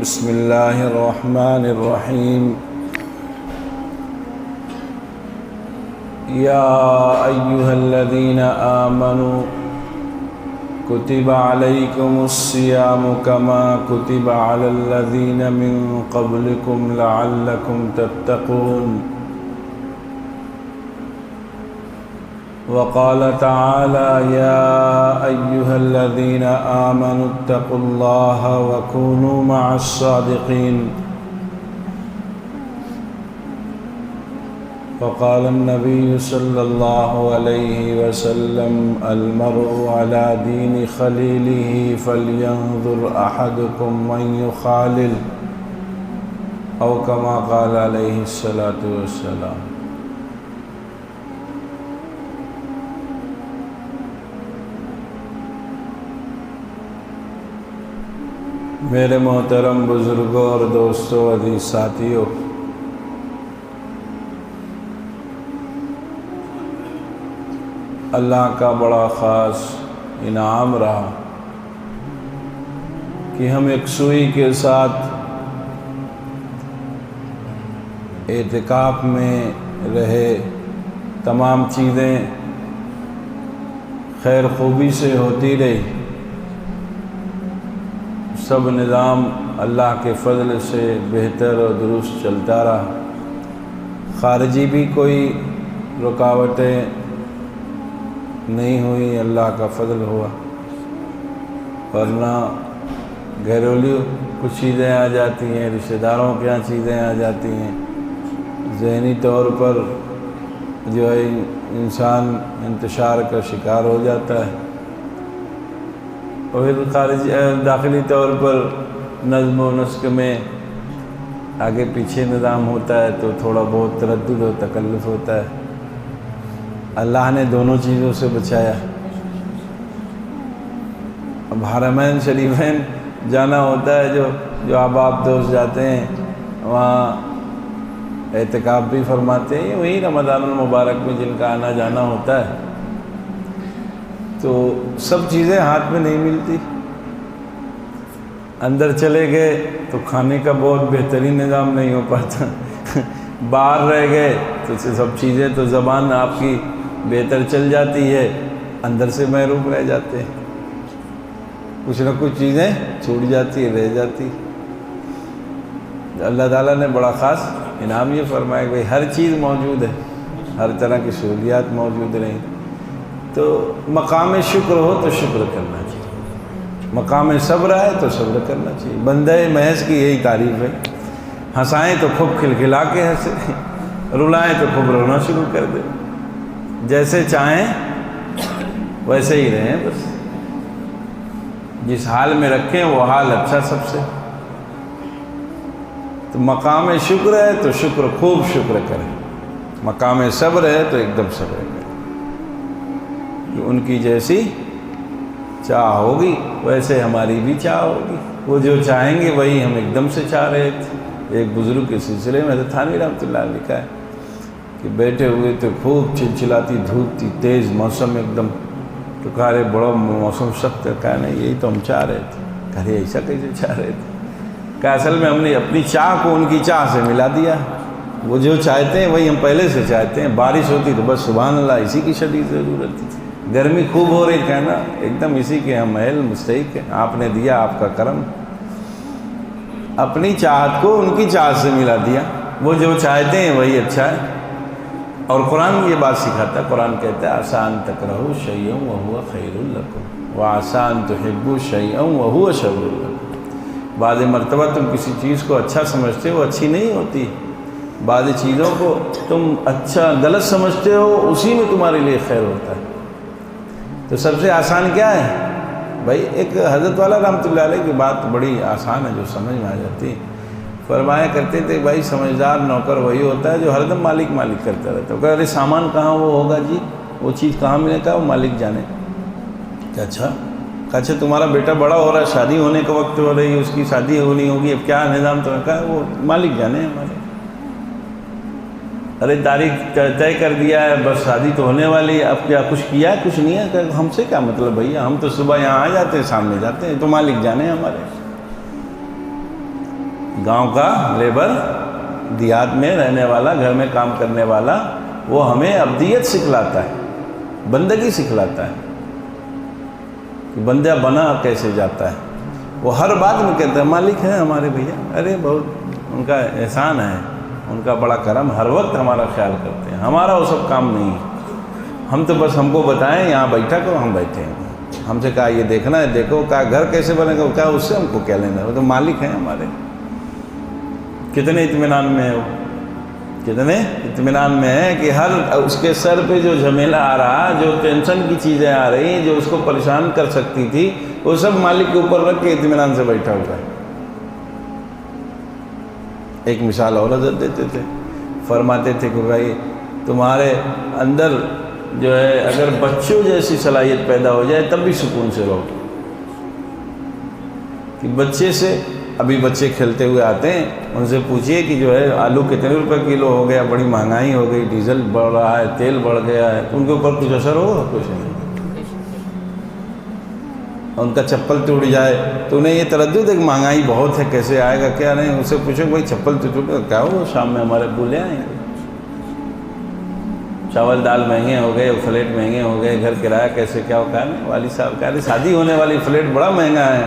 بسم اللہ الرحمن الرحیم یا ایہا الذین آمنوا کتب علیکم الصیام کما کتب علی الذین من قبلکم لعلکم تتقون وقال تعالى يا أيها الذين آمنوا اتقوا الله وكونوا مع الصادقين وقال النبي صلى الله عليه وسلم المرء على دين خليله فلينظر أحدكم من يخالل أو كما قال عليه الصلاة والسلام۔ میرے محترم بزرگوں اور دوستوں، عزیز ساتھیوں، اللہ کا بڑا خاص انعام رہا کہ ہم ایک سوئی کے ساتھ اعتکاف میں رہے، تمام چیزیں خیر خوبی سے ہوتی رہی، سب نظام اللہ کے فضل سے بہتر اور درست چلتا رہا، خارجی بھی کوئی رکاوٹیں نہیں ہوئی، اللہ کا فضل ہوا، ورنہ گھریلو کچھ چیزیں آ جاتی ہیں، رشتہ داروں کے یہاں چیزیں آ جاتی ہیں، ذہنی طور پر جو ہے انسان انتشار کا شکار ہو جاتا ہے، اور داخلی طور پر نظم و نسق میں آگے پیچھے نظام ہوتا ہے تو تھوڑا بہت تردد و تکلف ہوتا ہے۔ اللہ نے دونوں چیزوں سے بچایا۔ اب حرمین شریفین جانا ہوتا ہے، جو احباب دوست جاتے ہیں وہاں اعتکاف بھی فرماتے ہیں، وہی رمضان المبارک میں جن کا آنا جانا ہوتا ہے، تو سب چیزیں ہاتھ میں نہیں ملتی۔ اندر چلے گئے تو کھانے کا بہت بہترین نظام نہیں ہو پاتا، باہر رہ گئے تو سب چیزیں تو زبان آپ کی بہتر چل جاتی ہے، اندر سے محروم رہ جاتے ہیں، کچھ نہ کچھ چیزیں چھوٹ جاتی ہے، رہ جاتی۔ اللہ تعالیٰ نے بڑا خاص انعام یہ فرمایا کہ ہر چیز موجود ہے، ہر طرح کی سہولیات موجود رہیں، تو مقام شکر ہو تو شکر کرنا چاہیے، مقام صبر ہے تو صبر کرنا چاہیے۔ بندہ محض کی یہی تعریف ہے، ہنسائیں تو خوب کھلکھلا کے ہنسے، رلائیں تو خوب رونا شروع کر دے، جیسے چاہیں ویسے ہی رہیں، بس جس حال میں رکھیں وہ حال اچھا سب سے۔ تو مقام شکر ہے تو شکر خوب شکر کریں، مقام صبر ہے تو ایک دم صبر کریں، ان کی جیسی چاہ ہوگی ویسے ہماری بھی چاہ ہوگی، وہ جو چاہیں گے وہی ہم ایک دم سے چاہ رہے تھے۔ ایک بزرگ کے سلسلے میں حضرت تھانوی رحمۃ اللہ علیہ لکھا ہے کہ بیٹھے ہوئے تو خوب چلچلاتی دھوپ تھی، تیز موسم ایک دم، تو کہا رہے بڑا موسم سخت ہے، کہا نہیں یہی تو ہم چاہ رہے تھے، کہا رہے ایسا کیسے چاہ رہے تھے، کہ اصل میں ہم نے اپنی چاہ کو ان کی چاہ سے ملا دیا، وہ جو چاہتے ہیں وہی ہم پہلے سے چاہتے ہیں۔ بارش ہوتی تو بس سبحان اللہ اسی کی شدید ضرورت تھی، گرمی خوب ہو رہی، کہنا ایک دم اسی کے ہم اہل مستحق ہیں، آپ نے دیا، آپ کا کرم۔ اپنی چاہت کو ان کی چاہت سے ملا دیا، وہ جو چاہتے ہیں وہی اچھا ہے۔ اور قرآن یہ بات سکھاتا ہے، قرآن کہتا ہے آسان تکرہوا شیئا وہو خیر لکم وآسان تحبوا شیئا وہو شر لکم۔ بعض مرتبہ تم کسی چیز کو اچھا سمجھتے ہو، اچھی نہیں ہوتی، بعض چیزوں کو تم اچھا غلط سمجھتے ہو، اسی میں تمہارے لیے خیر ہوتا ہے۔ تو سب سے آسان کیا ہے بھائی؟ ایک حضرت والا رحمۃ اللہ علیہ کی بات بڑی آسان ہے جو سمجھ میں آ جاتی ہے، فرمایا کرتے تھے بھائی سمجھدار نوکر وہی ہوتا ہے جو ہر دم مالک مالک کرتا رہتا ہے۔ کہ ارے سامان کہاں وہ ہوگا جی، وہ چیز کہاں ملے گا، وہ مالک جانے۔ کہ اچھا تمہارا بیٹا بڑا ہو رہا ہے، شادی ہونے کا وقت ہو رہی ہے، اس کی شادی ہونی ہوگی، اب کیا نظام تو کہا وہ مالک جانے ہمارے۔ ارے تاریخ طے کر دیا ہے، بس شادی تو ہونے والی ہے، اب کیا کچھ کیا ہے، کچھ نہیں ہے، کہ ہم سے کیا مطلب بھیا، ہم تو صبح یہاں آ جاتے ہیں، سامنے جاتے ہیں، تو مالک جانے ہمارے۔ گاؤں کا لیبر، دیہات میں رہنے والا، گھر میں کام کرنے والا، وہ ہمیں عبدیت سکھلاتا ہے، بندگی سکھلاتا ہے کہ بندہ بنا کیسے جاتا ہے۔ وہ ہر بات میں کہتا ہے مالک ہے ہمارے بھیا، ارے بہت ان کا احسان ہے، ان کا بڑا کرم، ہر وقت ہمارا خیال کرتے ہیں، ہمارا وہ سب کام نہیں ہے، ہم تو بس ہم کو بتائیں یہاں بیٹھا کرو، ہم بیٹھے ہیں، ہم سے کہا یہ دیکھنا ہے دیکھو، کہا گھر کیسے بنے گا، کہا اس سے ہم کو کیا لینا ہے، وہ تو مالک ہیں ہمارے۔ کتنے اطمینان میں ہے وہ، کتنے اطمینان میں ہے کہ ہر اس کے سر پہ جو جھمیلا آ رہا، جو ٹینشن کی چیزیں آ رہی، جو اس کو پریشان کر سکتی تھی، وہ سب مالک کے اوپر رکھ کے اطمینان سے بیٹھا ہوا ہے۔ ایک مثال اور حضرت دیتے تھے، فرماتے تھے کہ بھائی تمہارے اندر جو ہے اگر بچوں جیسی صلاحیت پیدا ہو جائے تب بھی سکون سے رہو، کہ بچے سے، ابھی بچے کھیلتے ہوئے آتے ہیں، ان سے پوچھئے کہ جو ہے آلو کتنے روپے کلو ہو گیا، بڑی مہنگائی ہو گئی، ڈیزل بڑھ رہا ہے، تیل بڑھ گیا ہے، ان کے اوپر کچھ اثر ہوگا؟ کچھ نہیں۔ ان کا چپل ٹوٹ جائے تو انہیں یہ تردد ہے کہ مہنگائی بہت ہے، کیسے آئے گا کیا نہیں، ان سے پوچھو بھائی چپل تو ٹوٹ گیا، کیا ہو شام میں ہمارے ابو لے آئیں گے، چاول دال مہنگے ہو گئے، فلیٹ مہنگے ہو گئے، گھر کرایہ کیسے کیا ہو، کہا نہیں والد صاحب کہہ رہے شادی ہونے والی فلیٹ بڑا مہنگا ہے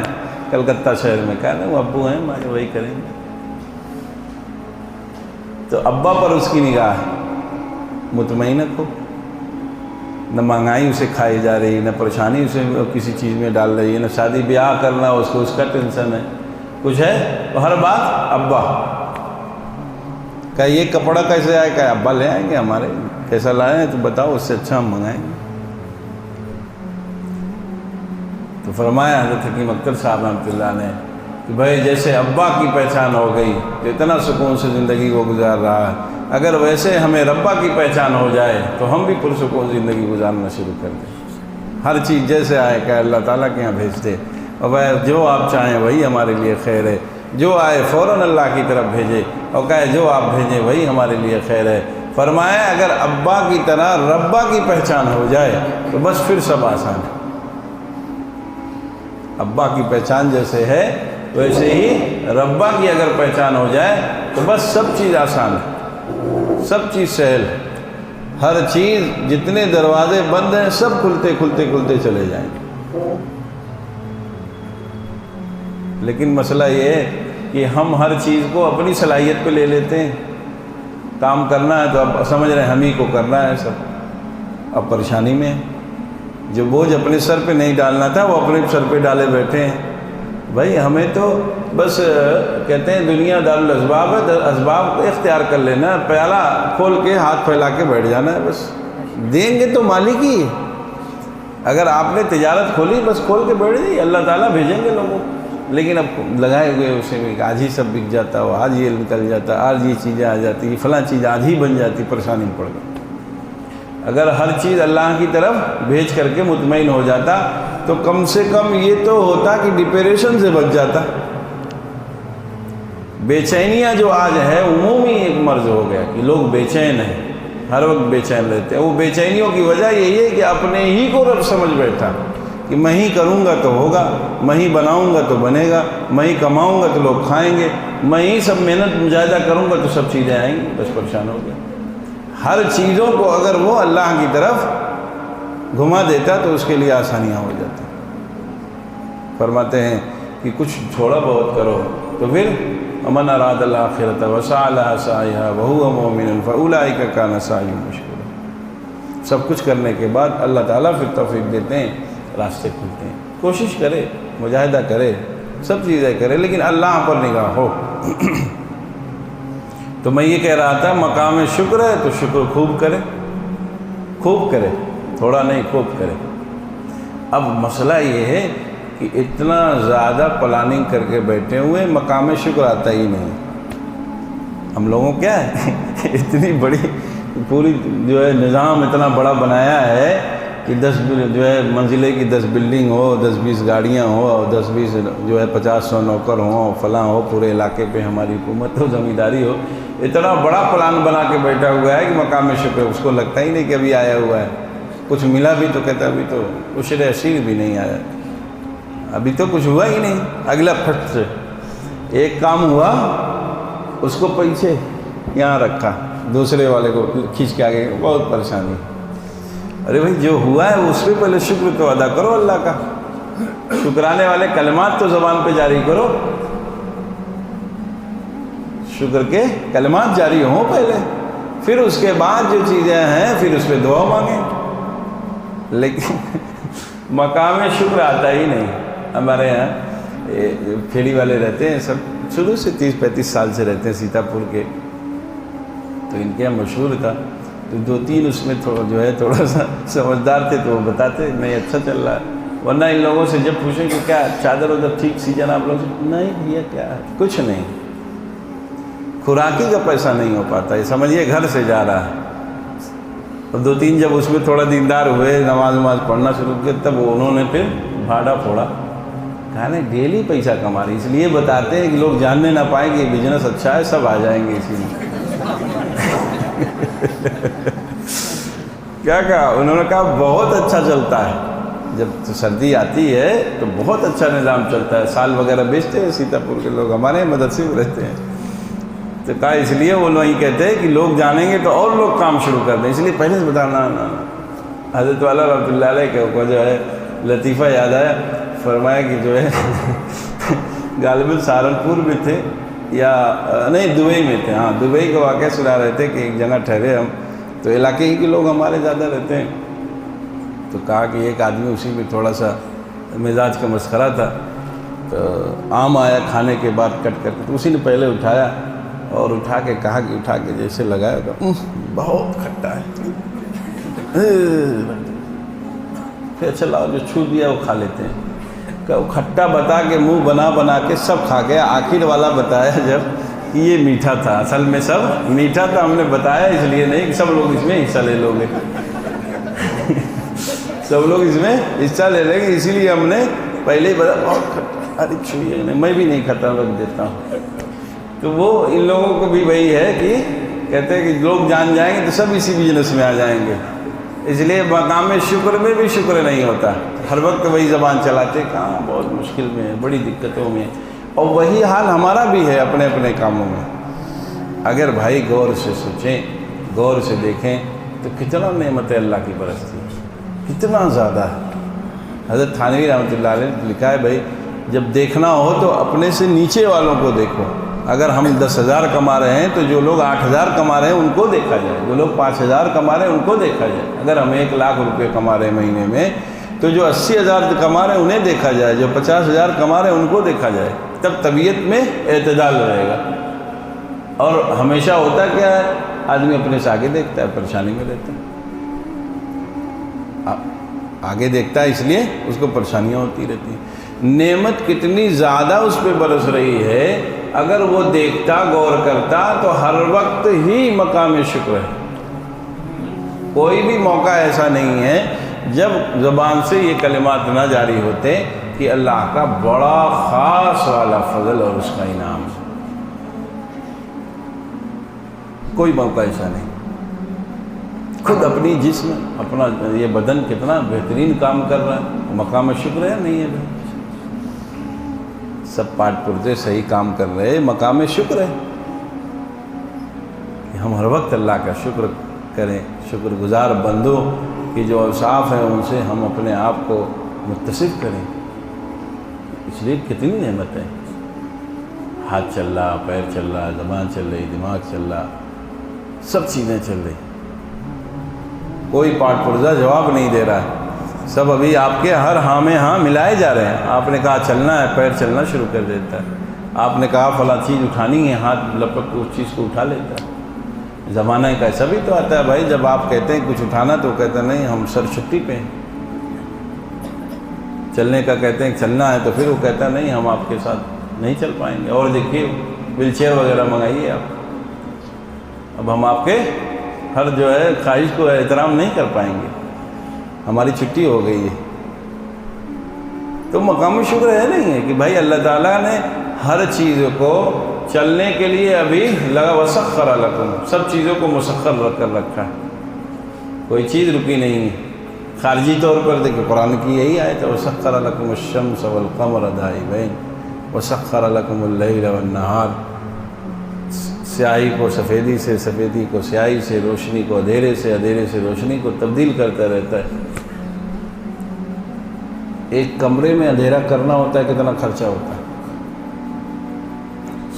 کلکتہ شہر میں، کہا نہیں وہ ابو ہیں ہمارے، وہی کریں گے۔ تو ابا پر اس کی نگاہ ہے، مطمئن رکھو، نہ مہنگائی اسے کھائی جا رہی، نہ پریشانی اسے کسی چیز میں ڈال رہی ہے، نہ شادی بیاہ کرنا اس کو اس کا ٹینشن ہے، کچھ ہے تو ہر بات ابا۔ کہ یہ کپڑا کیسے آئے، کہ ابا لے آئیں گے ہمارے، کیسا لائے ہیں تو بتاؤ، اس سے اچھا ہم منگائیں گے۔ تو فرمایا حضرت حکیم اختر صاحب رحمۃ اللہ نے کہ بھائی جیسے ابا کی پہچان ہو گئی تو اتنا سکون سے زندگی وہ گزار رہا ہے، اگر ویسے ہمیں ربا کی پہچان ہو جائے تو ہم بھی پرسکون زندگی گزارنا شروع کر دیں۔ ہر چیز جیسے آئے کہ اللہ تعالیٰ کے یہاں بھیج دے، اور بھائی جو آپ چاہیں وہی ہمارے لیے خیر ہے، جو آئے فوراً اللہ کی طرف بھیجے، اور کہے جو آپ بھیجیں وہی ہمارے لیے خیر ہے۔ فرمایا اگر ابا کی طرح ربا کی پہچان ہو جائے تو بس پھر سب آسان ہے۔ ابا کی پہچان جیسے ہے ویسے ہی ربا کی اگر پہچان ہو جائے تو بس سب چیز آسان ہے، سب چیز سہل ہے، ہر چیز، جتنے دروازے بند ہیں سب کھلتے کھلتے کھلتے چلے جائیں۔ لیکن مسئلہ یہ ہے کہ ہم ہر چیز کو اپنی صلاحیت پہ لے لیتے ہیں، کام کرنا ہے تو اب سمجھ رہے ہیں ہم ہی کو کرنا ہے سب، اب پریشانی میں ہے۔ جو بوجھ اپنے سر پہ نہیں ڈالنا تھا وہ اپنے سر پہ ڈالے بیٹھے ہیں۔ بھائی ہمیں تو بس کہتے ہیں دنیا دارالاسباب ہے، اسباب کو اختیار کر لینا، پیالہ کھول کے ہاتھ پھیلا کے بیٹھ جانا ہے، بس دیں گے تو مالک ہی ہے۔ اگر آپ نے تجارت کھولی بس کھول کے بیٹھ جائیے، اللہ تعالیٰ بھیجیں گے لوگوں کو۔ لیکن اب لگائے ہوئے اسے میں آج ہی سب بک جاتا ہو، آج یہ نکل جاتا، آج یہ چیزیں آ جاتی، فلاں چیز آج ہی بن جاتی، پریشانی میں پڑ گئی۔ اگر ہر چیز اللہ کی طرف بھیج کر کے مطمئن ہو جاتا تو کم سے کم یہ تو ہوتا کہ ڈپریشن سے بچ جاتا۔ بے چینیاں جو آج ہے عمومی ایک مرض ہو گیا کہ لوگ بے چین ہیں، ہر وقت بے چین رہتے ہیں۔ وہ بے چینیوں کی وجہ یہی ہے کہ اپنے ہی کو رب سمجھ بیٹھا کہ میں ہی کروں گا تو ہوگا، میں ہی بناؤں گا تو بنے گا، میں ہی کماؤں گا تو لوگ کھائیں گے، میں ہی سب محنت مجاہدہ کروں گا تو سب چیزیں آئیں گی، بس پریشان ہو گیا۔ ہر چیزوں کو اگر وہ اللہ کی طرف گھما دیتا تو اس کے لیے آسانیاں ہو جاتی۔ فرماتے ہیں کہ کچھ تھوڑا بہت کرو تو پھر امن اراد الآخرۃ وسعى لها سعيها وهو مؤمن فاولئك كان سعيهم مشکورا۔ سب کچھ کرنے کے بعد اللہ تعالیٰ پھر توفیق دیتے ہیں، راستے کھلتے ہیں۔ کوشش کرے، مجاہدہ کرے، سب چیزیں کرے، لیکن اللہ پر نگاہ ہو۔ تو میں یہ کہہ رہا تھا مقام شکر ہے تو شکر خوب کرے، خوب کرے، تھوڑا نہیں خوب کرے۔ اب مسئلہ یہ ہے کہ اتنا زیادہ پلاننگ کر کے بیٹھے ہوئے مقام شکر آتا ہی نہیں۔ ہم لوگوں کیا ہے اتنی بڑی پوری جو ہے نظام اتنا بڑا بنایا ہے کہ 10 جو ہے منزلے کی 10 بلڈنگ ہو، 10-20 گاڑیاں ہو، اور 10-20 جو ہے 50-100 نوکر ہوں، فلاں ہو، پورے علاقے پہ ہماری حکومت ہو، زمینداری ہو۔ اتنا بڑا پلان بنا کے بیٹھا ہوا ہے کہ مقام شکر اس کو لگتا ہی نہیں کہ ابھی آیا ہوا ہے۔ کچھ ملا بھی تو کہتا ابھی تو عشر عشیر بھی نہیں آیا، ابھی تو کچھ ہوا ہی نہیں، اگلا پھٹ سے ایک کام ہوا اس کو پیچھے یہاں رکھا، دوسرے والے کو کھینچ کے آگے، بہت پریشانی۔ ارے بھائی جو ہوا ہے اس پہ پہلے شکر تو ادا کرو اللہ کا، شکرانے والے کلمات تو زبان پہ جاری کرو، شکر کے کلمات جاری ہوں پہلے، پھر اس کے بعد جو چیزیں ہیں پھر اس پہ دعا مانگیں۔ لیکن مقام شکر آتا ہی نہیں۔ ہمارے یہاں پھیڑی والے رہتے ہیں، سب شروع سے 30-35 سال سے رہتے ہیں سیتا پور کے، تو ان کے یہاں مشہور تھا، تو 2-3 اس میں تھوڑا سا سمجھدار تھے تو وہ بتاتے نہیں اچھا چل رہا ہے، ورنہ ان لوگوں سے جب پوچھیں کہ کیا چادر ادھر ٹھیک سی جناب لوگ، نہیں بھیا کیا ہے، کچھ نہیں، خوراکی کا پیسہ نہیں ہو پاتا، یہ سمجھیے گھر سے جا رہا ہے۔ اور 2-3 جب اس میں تھوڑا دیندار ہوئے، نماز پڑھنا شروع کیا، تب انہوں نے پھر بھاڑا پھوڑا، کہا نہیں ڈیلی پیسہ کما رہی، اس لیے بتاتے ہیں کہ لوگ جاننے نہ پائیں کہ یہ بزنس اچھا ہے، سب آ جائیں گے اسی میں۔ کیا کہا انہوں نے؟ کہا بہت اچھا چلتا ہے، جب سردی آتی ہے تو بہت اچھا نظام چلتا ہے، سال وغیرہ بیچتے ہیں سیتا پور کے لوگ، ہمارے مدرسے میں رہتے ہیں۔ تو کہا اس لیے وہ لوگ کہتے ہیں کہ لوگ جانیں گے تو اور لوگ کام شروع کر دیں، اس لیے پہلے سے بتانا۔ حضرت والا رحمۃ اللہ علیہ کو جو ہے لطیفہ یاد آیا، فرمایا کہ جو ہے غالباً سہارنپور میں تھے یا نہیں دبئی میں تھے، ہاں دبئی کا واقعہ سنا رہے تھے کہ ایک جگہ ٹھہرے ہم، تو علاقے ہی کے لوگ ہمارے زیادہ رہتے ہیں، تو کہا کہ ایک آدمی اسی میں تھوڑا سا مزاج کا مسخرہ تھا، تو آم آیا کھانے کے بعد کٹ کر کے، تو اسی نے پہلے اٹھایا اور اٹھا کے کہا کہ اٹھا کے جیسے لگایا تو بہت کھٹا ہے، پھر اچھا لاؤ جو چھو دیا وہ کھا لیتے ہیں، کہ وہ کھٹا بتا کے منہ بنا کے سب کھا گیا، آخر والا بتایا جب کہ یہ میٹھا تھا، اصل میں سب میٹھا تھا، ہم نے بتایا اس لیے نہیں کہ سب لوگ اس میں حصہ لے لو گے سب لوگ اس میں حصہ لے لیں گے، اسی لیے ہم نے پہلے ہی بتا بہت کھٹا، ارے چھوئیے نہیں، میں بھی نہیں کھاتا، رکھ دیتا ہوں۔ تو وہ ان لوگوں کو بھی وہی ہے کہ کہتے ہیں کہ لوگ جان جائیں گے تو سب اسی بزنس میں آ جائیں گے، اس لیے مقام شکر میں بھی شکر نہیں ہوتا، ہر وقت وہی زبان چلاتے، کہاں بہت مشکل میں ہے، بڑی دقتوں میں، اور وہی حال ہمارا بھی ہے اپنے اپنے کاموں میں۔ اگر بھائی غور سے سوچیں، غور سے دیکھیں تو کتنا نعمت اللہ کی برستی ہے، کتنا زیادہ ہے۔ حضرت تھانوی رحمۃ اللہ علیہ نے لکھا ہے بھائی جب دیکھنا ہو تو اپنے سے نیچے والوں کو دیکھو، اگر ہم 10,000 کما رہے ہیں تو جو لوگ 8,000 کما رہے ہیں ان کو دیکھا جائے، جو لوگ 5,000 کما رہے ہیں ان کو دیکھا جائے، اگر ہم 1,00,000 روپے کما رہے ہیں مہینے میں تو جو 80,000 کما رہے ہیں انہیں دیکھا جائے، جو 50,000 کما رہے ہیں ان کو دیکھا جائے، تب طبیعت میں اعتدال رہے گا۔ اور ہمیشہ ہوتا کیا ہے، آدمی اپنے سے آگے دیکھتا ہے، پریشانی میں رہتا ہے، آگے دیکھتا ہے اس لیے اس کو پریشانیاں ہوتی رہتی ہیں۔ نعمت کتنی زیادہ اس پہ برس رہی ہے، اگر وہ دیکھتا غور کرتا تو ہر وقت ہی مقام شکر ہے، کوئی بھی موقع ایسا نہیں ہے جب زبان سے یہ کلمات نہ جاری ہوتے کہ اللہ کا بڑا خاص والا فضل اور اس کا انعام، کوئی موقع ایسا نہیں۔ خود اپنی جسم، اپنا یہ بدن کتنا بہترین کام کر رہا ہے، مقام شکر ہے نہیں ہے بھائی، سب پاٹ پرزے صحیح کام کر رہے، مقام شکر ہے کہ ہم ہر وقت اللہ کا شکر کریں، شکر گزار بندوں کی جو اوصاف ہیں ان سے ہم اپنے آپ کو متصف کریں، اس لیے کتنی نعمت ہے، ہاتھ چل رہا، پیر چل رہا، زبان چل رہی، دماغ چل رہا، سب چیزیں چل رہی، کوئی پاٹ پرزا جواب نہیں دے رہا ہے، سب ابھی آپ کے ہر ہاں میں ہاں ملائے جا رہے ہیں۔ آپ نے کہا چلنا ہے، پیر چلنا شروع کر دیتا ہے، آپ نے کہا فلاں چیز اٹھانی ہے، ہاتھ لپک کے اس چیز کو اٹھا لیتا ہے۔ زمانہ کا ایسا بھی تو آتا ہے بھائی، جب آپ کہتے ہیں کچھ اٹھانا تو کہتے ہیں نہیں ہم سر چھٹی پہ ہیں، چلنے کا کہتے ہیں چلنا ہے تو پھر وہ کہتا ہے نہیں ہم آپ کے ساتھ نہیں چل پائیں گے، اور دیکھیے ویل چیئر وغیرہ منگائیے آپ، اب ہم آپ کے ہر جو ہے خواہش کو احترام نہیں کر پائیں گے، ہماری چھٹی ہو گئی ہے۔ تو مقام شکر ہے نہیں ہے کہ بھائی اللہ تعالیٰ نے ہر چیز کو چلنے کے لیے ابھی لگا وسخر لکم، سب چیزوں کو مسخر کر رکھا ہے، کوئی چیز رکی نہیں ہے۔ خارجی طور پر دیکھیں قرآن کی یہی آیت ہے وسخر لکم الشمس والقمر دائبین، وسخر لکم اللیل والنہار، سیاہی کو سفیدی سے، سفیدی کو سیاہی سے، روشنی کو اندھیرے سے، اندھیرے سے روشنی کو تبدیل کرتا رہتا ہے۔ ایک کمرے میں اندھیرا کرنا ہوتا ہے کتنا خرچہ ہوتا ہے،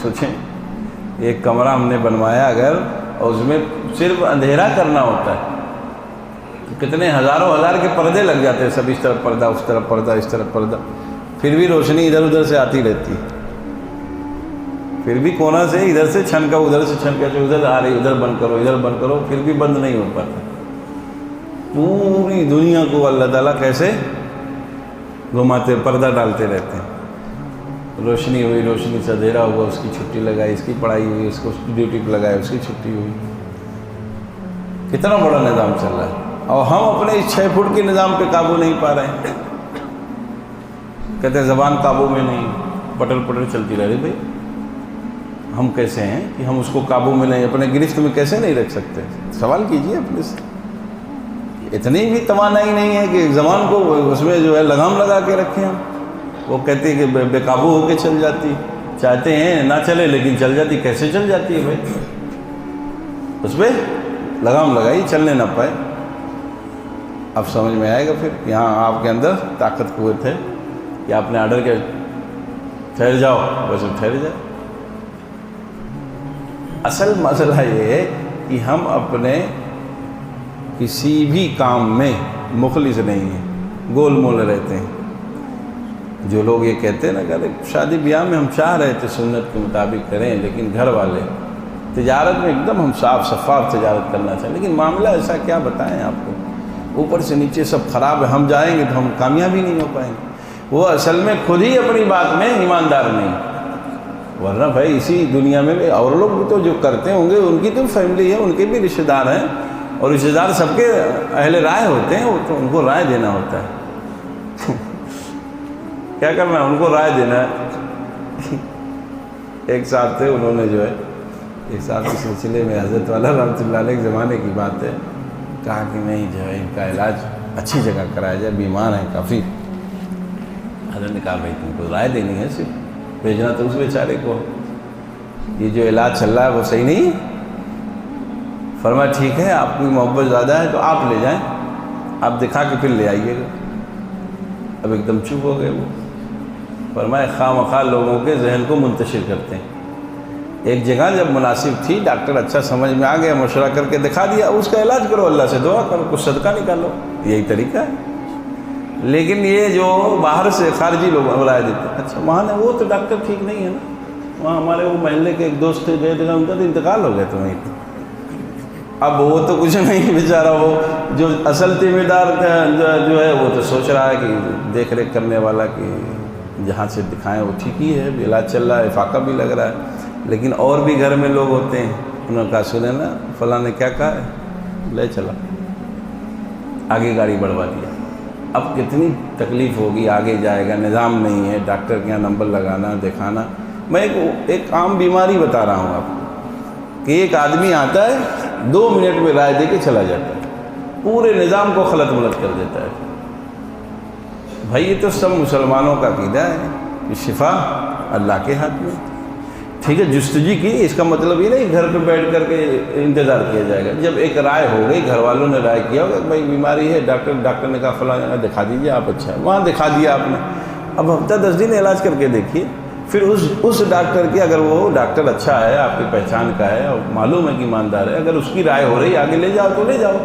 سوچیں۔ ایک کمرہ ہم نے بنوایا اگر اور اس میں صرف اندھیرا کرنا ہوتا ہے تو کتنے ہزاروں ہزار کے پردے لگ جاتے ہیں، سب اس طرف پردہ، اس طرف پردہ، اس طرف پردہ، پھر بھی روشنی ادھر ادھر سے آتی رہتی ہے، پھر بھی کونا سے ادھر سے چھنکا، ادھر سے چھنکا، جو ادھر آ رہی ادھر بند کرو، ادھر بند کرو، پھر بھی بند نہیں ہو پاتا۔ پوری دنیا کو اللہ تعالیٰ کیسے گھماتے، پردہ ڈالتے رہتے ہیں۔ روشنی ہوئی، روشنی سے اندھیرا ہوا، اس کی چھٹی لگائی، اس کی پڑھائی ہوئی، اس کو ڈیوٹی پہ لگایا، اس کی چھٹی ہوئی۔ کتنا بڑا نظام چل رہا ہے، اور ہم اپنے اس 6 فٹ کے نظام پہ قابو نہیں پا رہے ہیں۔ کہتے ہیں زبان قابو میں نہیں، پٹر پٹر چلتی رہ رہی۔ بھائی ہم کیسے ہیں کہ ہم اس کو قابو میں نہیں، اپنے گرفت میں کیسے نہیں رکھ سکتے؟ سوال کیجئے اپنے سے۔ اتنی بھی توانائی نہیں ہے کہ زبان کو اس میں جو ہے لگام لگا کے رکھیں ہم۔ وہ کہتے ہیں کہ بے قابو ہو کے چل جاتی، چاہتے ہیں نہ چلے لیکن چل جاتی۔ کیسے چل جاتی ہے بھائی؟ اس پہ لگام لگائی، چلنے نہ پائے۔ اب سمجھ میں آئے گا پھر یہاں آپ کے اندر طاقت قوت ہے کہ آپ نے آرڈر کیا ٹھہر جاؤ، بس ٹھہر جائے۔ اصل مسئلہ یہ ہے کہ ہم اپنے کسی بھی کام میں مخلص نہیں ہیں، گول مول رہتے ہیں۔ جو لوگ یہ کہتے ہیں نا کہ شادی بیاہ میں ہم چاہ رہے تھے سنت کے مطابق کریں، لیکن گھر والے تجارت میں ایک دم ہم صاف شفاف تجارت کرنا چاہیں، لیکن معاملہ ایسا کیا بتائیں آپ کو، اوپر سے نیچے سب خراب ہے، ہم جائیں گے تو ہم کامیابی نہیں ہو پائیں گے۔ وہ اصل میں خود ہی اپنی بات میں ایماندار نہیں، ورنہ بھائی اسی دنیا میں بھی اور لوگ بھی تو جو کرتے ہوں گے، ان کی تو فیملی ہے، ان کے بھی رشتہ دار ہیں، اور رشتہ دار سب کے اہل رائے ہوتے ہیں، وہ تو ان کو رائے دینا ہوتا ہے۔ کیا کرنا ہے؟ ان کو رائے دینا ہے۔ ایک صاحب تھے، انہوں نے جو ہے ایک صاحب کے سلسلے میں حضرت والا رحمۃ اللہ علیہ کے زمانے کی بات ہے، کہا کہ نہیں جو ہے ان کا علاج اچھی جگہ کرایا جائے، بیمار ہیں کافی۔ حضرت نے کہا بھائی تم کو رائے دینی ہے، صرف بھیجنا تو اس بیچارے کو، یہ جو علاج چل رہا ہے وہ صحیح نہیں ہے۔ فرمایا ٹھیک ہے، آپ کی محبت زیادہ ہے تو آپ لے جائیں، آپ دکھا کے پھر لے آئیے گا۔ اب ایک دم چپ ہو گئے وہ۔ فرمایا خواہ مخواہ لوگوں کے ذہن کو منتشر کرتے ہیں۔ ایک جگہ جب مناسب تھی، ڈاکٹر اچھا سمجھ میں آ گیا، مشورہ کر کے دکھا دیا، اس کا علاج کرو، اللہ سے دعا کرو، کچھ صدقہ نکالو، یہی طریقہ ہے۔ لیکن یہ جو باہر سے خارجی لوگ رائے دیتے ہیں، اچھا وہاں نے وہ تو ڈاکٹر ٹھیک نہیں ہے نا، وہاں ہمارے وہ محلے کے ایک دوست تھے گئے تھے، ان کا تو انتقال ہو گیا تو وہیں۔ اب وہ تو کچھ نہیں بیچارہ، وہ جو اصل ذمہ دار جو ہے وہ تو سوچ رہا ہے کہ دیکھ ریکھ کرنے والا کہ جہاں سے دکھائیں وہ ٹھیک ہی ہے، علاج چل رہا ہے، فاقہ بھی لگ رہا ہے۔ لیکن اور بھی گھر میں لوگ ہوتے ہیں، انہوں نے کہا سنے نا فلاں نے کیا کہا ہے، لے چلا، آگے گاڑی بڑھوا دیا۔ اب کتنی تکلیف ہوگی، آگے جائے گا، نظام نہیں ہے، ڈاکٹر کے یہاں نمبر لگانا، دکھانا۔ میں ایک عام بیماری بتا رہا ہوں آپ کو کہ ایک آدمی آتا ہے 2 منٹ میں رائے دے کے چلا جاتا ہے، پورے نظام کو خلط ملط کر دیتا ہے۔ بھائی یہ تو سب مسلمانوں کا عقیدہ ہے کہ شفا اللہ کے ہاتھ میں، ٹھیک ہے، جستجو کی، اس کا مطلب یہ نہیں گھر پہ بیٹھ کر کے انتظار کیا جائے گا۔ جب ایک رائے ہو گئی، گھر والوں نے رائے کیا ہوگا کہ بھائی بیماری ہے، ڈاکٹر نے کہا فلاں جگہ دکھا دیجیے، آپ اچھا ہے، وہاں دکھا دیا آپ نے، اب ہفتہ 10 دن علاج کر کے دیکھیے، پھر اس ڈاکٹر کی، اگر وہ ڈاکٹر اچھا ہے، آپ کی پہچان کا ہے اور معلوم ہے کہ ایماندار ہے، اگر اس کی رائے ہو رہی ہے آگے لے جاؤ تو لے جاؤ،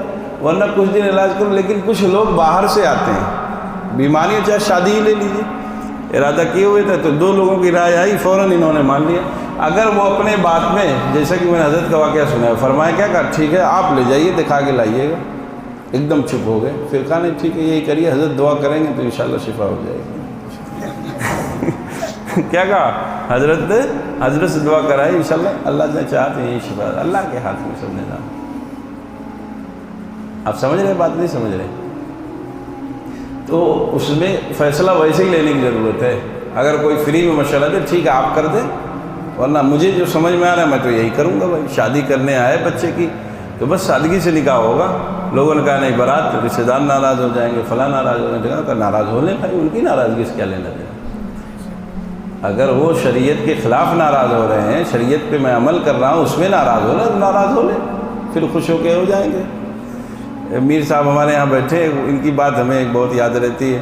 ورنہ کچھ دن علاج کرو۔ لیکن کچھ لوگ باہر سے آتے ہیں، بیماریاں چاہے شادی ہی لے لیجیے، ارادہ کیے ہوئے تھے تو 2 لوگوں کی رائے آئی، فوراً انہوں نے مان لیا۔ اگر وہ اپنے بات میں، جیسا کہ میں نے حضرت کا واقعہ سنا ہے، فرمایا کیا کہا، ٹھیک ہے آپ لے جائیے، دکھا کے لائیے گا، ایک دم چپ ہو گئے۔ پھر کہا نہیں ٹھیک ہے یہی کریے، حضرت دعا کریں گے تو انشاءاللہ شفا ہو جائے گی۔ کیا کہا حضرت سے دعا کرائی، انشاءاللہ اللہ نے چاہا تو یہی شفا، اللہ کے ہاتھ میں سب نظام۔ آپ سمجھ رہے بات نہیں سمجھ رہے؟ تو اس میں فیصلہ ویسے ہی لینے کی ضرورت ہے۔ اگر کوئی فری میں مشورہ دے ٹھیک ہے آپ کر دیں، ورنہ مجھے جو سمجھ میں آ رہا ہے میں تو یہی کروں گا۔ بھائی شادی کرنے آئے بچے کی تو بس سادگی سے نکاح ہوگا۔ لوگوں نے کہا نہیں بارات، رشتہ دار ناراض ہو جائیں گے، فلاں ناراض ہو جائیں گے، ناراض ہو لیں بھائی، ان کی ناراضگی سے کیا لینا دینا۔ اگر وہ شریعت کے خلاف ناراض ہو رہے ہیں، شریعت پہ میں عمل کر رہا ہوں اس میں ناراض ہو رہے ہیں، ناراض ہو لیں، پھر خوش ہو کے ہو جائیں گے۔ میر صاحب ہمارے یہاں بیٹھے، ان کی بات ہمیں ایک بہت یاد رہتی ہے۔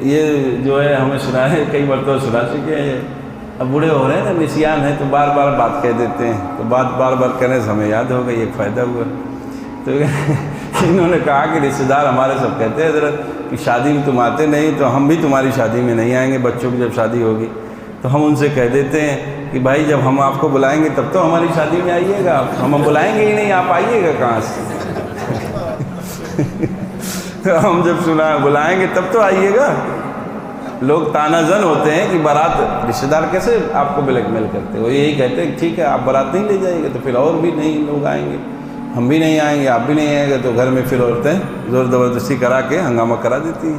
یہ جو ہے ہمیں سنا ہے، کئی مرتبہ سنا چکے ہیں۔ اب بوڑھے ہو رہے ہیں نا، نسیان ہے، تو بار بار بات کہہ دیتے ہیں، تو بات بار بار کہنے سے ہمیں یاد ہو گئی، ایک فائدہ ہوا۔ تو انہوں نے کہا کہ رشتہ دار ہمارے سب کہتے ہیں حضرت کہ شادی میں تم آتے نہیں، تو ہم بھی تمہاری شادی میں نہیں آئیں گے، بچوں کی جب شادی ہوگی تو ہم ان سے کہہ دیتے ہیں کہ بھائی جب ہم آپ کو بلائیں گے تب تو ہماری شادی میں آئیے گا، ہم بلائیں گے ہی نہیں، آپ آئیے گا کہاں سے؟ ہم جب بلائیں گے تب تو آئیے گا۔ لوگ تانا زن ہوتے ہیں کہ بارات رشتہ دار کیسے آپ کو بلیک میل کرتے ہیں، وہ یہی کہتے ہیں ٹھیک ہے آپ بارات نہیں لے جائیں گے تو پھر اور بھی نہیں لوگ آئیں گے، ہم بھی نہیں آئیں گے، آپ بھی نہیں آئیں گے، تو گھر میں پھر عورتیں زور زبردستی کرا کے ہنگامہ کرا دیتی ہیں۔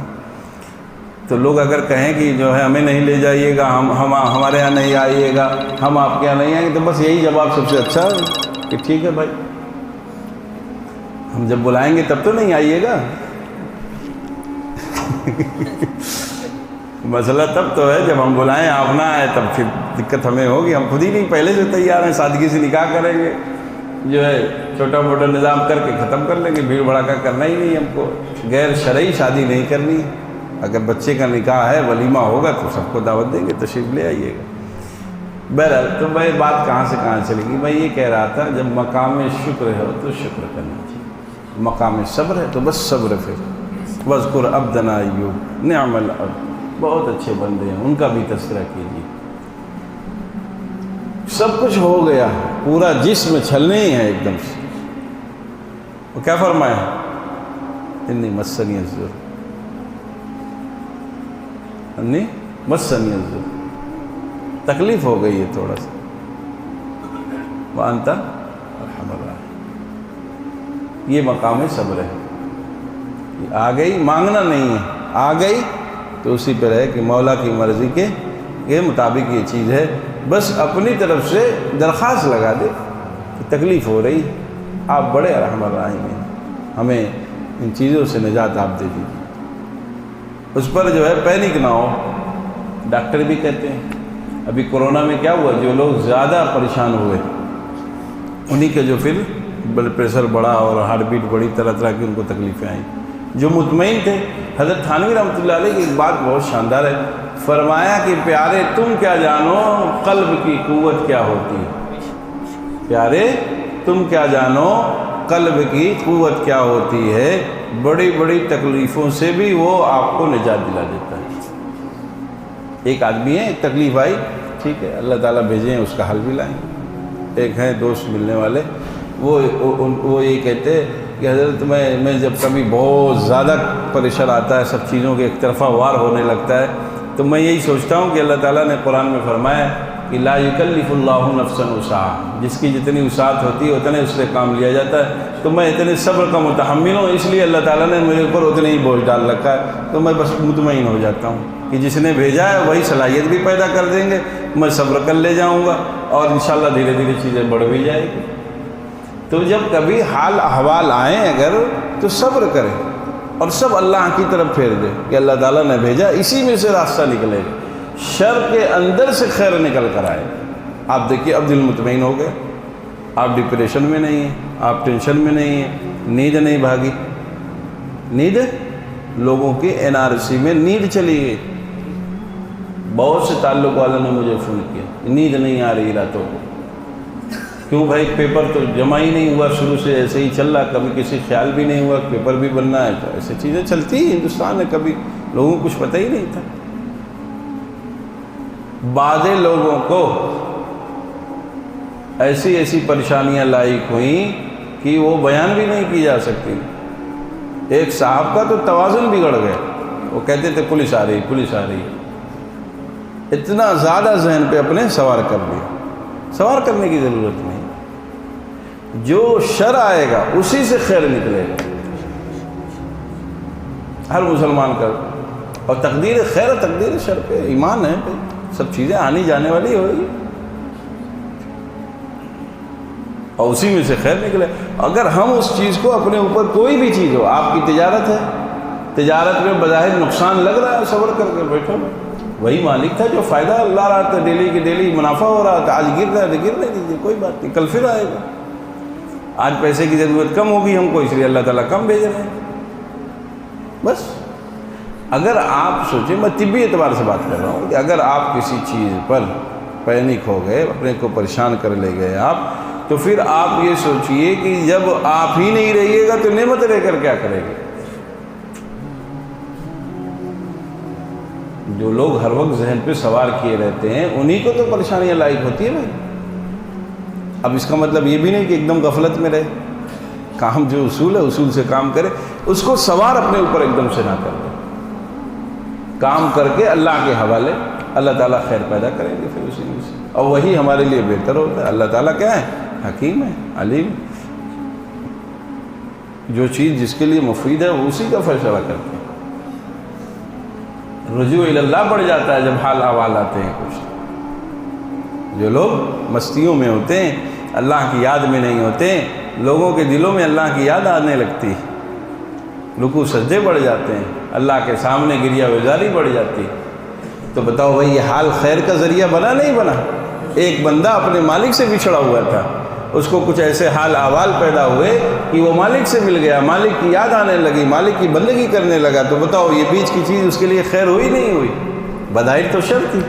تو لوگ اگر کہیں کہ جو ہے ہمیں نہیں لے جائیے گا، ہمارے یہاں نہیں آئیے گا، ہم آپ کے یہاں نہیں آئیں گے، تو بس یہی جواب سب سے اچھا ہے کہ ٹھیک ہے بھائی، ہم جب بلائیں گے تب تو نہیں آئیے گا۔ مسئلہ تب تو ہے جب ہم بلائیں آپ نہ آئے، تب پھر دقت ہمیں ہوگی، ہم خود ہی نہیں پہلے سے تیار ہیں، سادگی سے نکاح کریں گے، جو ہے چھوٹا موٹا نظام کر کے ختم کر لیں گے، بھیڑ بھڑاکا کرنا ہی نہیں، ہم کو غیر شرعی شادی نہیں کرنی۔ اگر بچے کا نکاح ہے، ولیمہ ہوگا تو سب کو دعوت دیں گے، تشریف لے آئیے گا۔ بہرحال تو میں بات کہاں سے کہاں چلے گی، میں یہ کہہ رہا تھا جب مقام شکر ہو تو شکر کرنا چاہیے، مقام صبر ہے تو بس صبر پھر وَاذْكُرْ عَبْدَنَا أَيُّوبَ نِعْمَ الْعَبْدُ، بہت اچھے بندے ہیں، ان کا بھی تذکرہ کیجیے۔ سب کچھ ہو گیا، پورا جسم چھلنے ہی ہے ایک دم سے، وہ کیا فرمایا؟ انی مسنی الضر، انی مسنی الضر، تکلیف ہو گئی ہے تھوڑا سا، وانت ارحم الراحمین، یہ مقام صبر ہے۔ آ گئی، مانگنا نہیں ہے، آ گئی تو اسی پر ہے کہ مولا کی مرضی کے مطابق یہ چیز ہے، بس اپنی طرف سے درخواست لگا دے کہ تکلیف ہو رہی، آپ بڑے ارحم الراحمین ہیں، ہمیں ان چیزوں سے نجات آپ دے دیجیے۔ اس پر جو ہے پینک نہ ہو، ڈاکٹر بھی کہتے ہیں، ابھی کورونا میں کیا ہوا، جو لوگ زیادہ پریشان ہوئے انہی کے جو پھر بلڈ پریشر بڑھا اور ہارٹ بیٹ بڑی، طرح طرح کی ان کو تکلیفیں آئیں۔ جو مطمئن تھے، حضرت تھانوی رحمۃ اللہ علیہ کی ایک بات بہت شاندار ہے، فرمایا کہ پیارے تم کیا جانو قلب کی قوت کیا ہوتی ہے، پیارے تم کیا جانو قلب کی قوت کیا ہوتی ہے، بڑی بڑی تکلیفوں سے بھی وہ آپ کو نجات دلا دیتا ہے۔ ایک آدمی ہے، ایک تکلیف آئی، ٹھیک ہے اللہ تعالیٰ بھیجیں اس کا حل بھی لائیں۔ ایک ہیں دوست ملنے والے، وہ یہ کہتے کہ حضرت میں جب کبھی بہت زیادہ پریشر آتا ہے، سب چیزوں کے ایک طرفہ وار ہونے لگتا ہے، تو میں یہی سوچتا ہوں کہ اللہ تعالیٰ نے قرآن میں فرمایا کہ لا یکلف اللہ نفسا وسعہا، جس کی جتنی وسعت ہوتی ہے اتنے اس سے کام لیا جاتا ہے، تو میں اتنے صبر کا متحمل ہوں، اس لیے اللہ تعالیٰ نے میرے اوپر اتنے ہی بوجھ ڈال رکھا ہے، تو میں بس مطمئن ہو جاتا ہوں کہ جس نے بھیجا ہے وہی صلاحیت بھی پیدا کر دیں گے، میں صبر کر لے جاؤں گا اور انشاءاللہ دھیرے دھیرے چیزیں بڑھ بھی جائے گی۔ تو جب کبھی حال احوال آئیں اگر تو صبر کریں اور سب اللہ کی طرف پھیر دیں کہ اللہ تعالیٰ نے بھیجا، اسی میں سے راستہ نکلے گا، شر کے اندر سے خیر نکل کر آئے۔ آپ دیکھیے اب دل مطمئن ہو گئے، آپ ڈپریشن میں نہیں ہیں، آپ ٹینشن میں نہیں ہیں، نیند نہیں بھاگی، نیند لوگوں کی NRC میں نیند چلی گئی، بہت سے تعلق والوں نے مجھے فون کیا، نیند نہیں آ رہی راتوں کو، کیوں بھائی پیپر تو جمع ہی نہیں ہوا، شروع سے ایسے ہی چل رہا، کبھی کسی خیال بھی نہیں ہوا پیپر بھی بننا ہے، تو ایسے چیزیں چلتی ہی ہندوستان میں، کبھی لوگوں کو کچھ پتہ ہی نہیں تھا۔ بعض لوگوں کو ایسی ایسی پریشانیاں لاحق ہوئیں کہ وہ بیان بھی نہیں کی جا سکتی۔ ایک صاحب کا تو توازن بگڑ گیا، وہ کہتے تھے پولیس آ رہی پولیس آ رہی، اتنا زیادہ ذہن پہ اپنے سوار کر دیا۔ سوار کرنے کی ضرورت نہیں، جو شر آئے گا اسی سے خیر نکلے گا ہر مسلمان کا، اور تقدیر خیر تقدیر شر پہ ایمان ہے، سب چیزیں آنی جانے والی ہوگی اور اسی میں سے خیر نکلے۔ اگر ہم اس چیز کو اپنے اوپر، کوئی بھی چیز ہو، آپ کی تجارت ہے، تجارت میں بظاہر نقصان لگ رہا ہے، صبر کر کے بیٹھو، وہی مالک تھا جو فائدہ لا رہا تھا، ڈیلی کی ڈیلی منافع ہو رہا تھا، آج گر رہا ہے گرنے دیجیے، کوئی بات نہیں، کل پھر آئے گا۔ آج پیسے کی ضرورت کم ہوگی ہم کو، اس لیے اللہ تعالیٰ کم بھیج رہے ہیں۔ بس اگر آپ سوچیں، میں طبی اعتبار سے بات کر رہا ہوں کہ اگر آپ کسی چیز پر پینک ہو گئے، اپنے کو پریشان کر لے گئے آپ، تو پھر آپ یہ سوچئے کہ جب آپ ہی نہیں رہیے گا تو نعمت لے کر کیا کرے گے؟ جو لوگ ہر وقت ذہن پہ سوار کیے رہتے ہیں انہی کو تو پریشانیاں لاحق ہوتی ہے بھائی۔ اب اس کا مطلب یہ بھی نہیں کہ ایک دم غفلت میں رہے، کام جو اصول ہے اصول سے کام کرے، اس کو سوار اپنے اوپر ایک دم سے نہ کر دے، کام کر کے اللہ کے حوالے، اللہ تعالیٰ خیر پیدا کریں گے پھر اسی میں سے، اور وہی ہمارے لیے بہتر ہوتا ہے۔ اللہ تعالیٰ کیا ہے؟ حکیم ہے، علیم۔ جو چیز جس کے لیے مفید ہے وہ اسی کا فیصلہ کرتے ہیں۔ رجوع اللہ بڑھ جاتا ہے جب حال احوال آتے ہیں کچھ۔ جو لوگ مستیوں میں ہوتے ہیں، اللہ کی یاد میں نہیں ہوتے ہیں، لوگوں کے دلوں میں اللہ کی یاد آنے لگتی ہے، رکوع سجدے بڑھ جاتے ہیں، اللہ کے سامنے گریہ وزاری بڑھ جاتی ہے، تو بتاؤ بھائی یہ حال خیر کا ذریعہ بنا نہیں بنا؟ ایک بندہ اپنے مالک سے بچھڑا ہوا تھا، اس کو کچھ ایسے حال احوال پیدا ہوئے کہ وہ مالک سے مل گیا، مالک کی یاد آنے لگی، مالک کی بندگی کرنے لگا، تو بتاؤ یہ بیچ کی چیز اس کے لیے خیر ہوئی نہیں ہوئی؟ بظاہر تو شر تھی،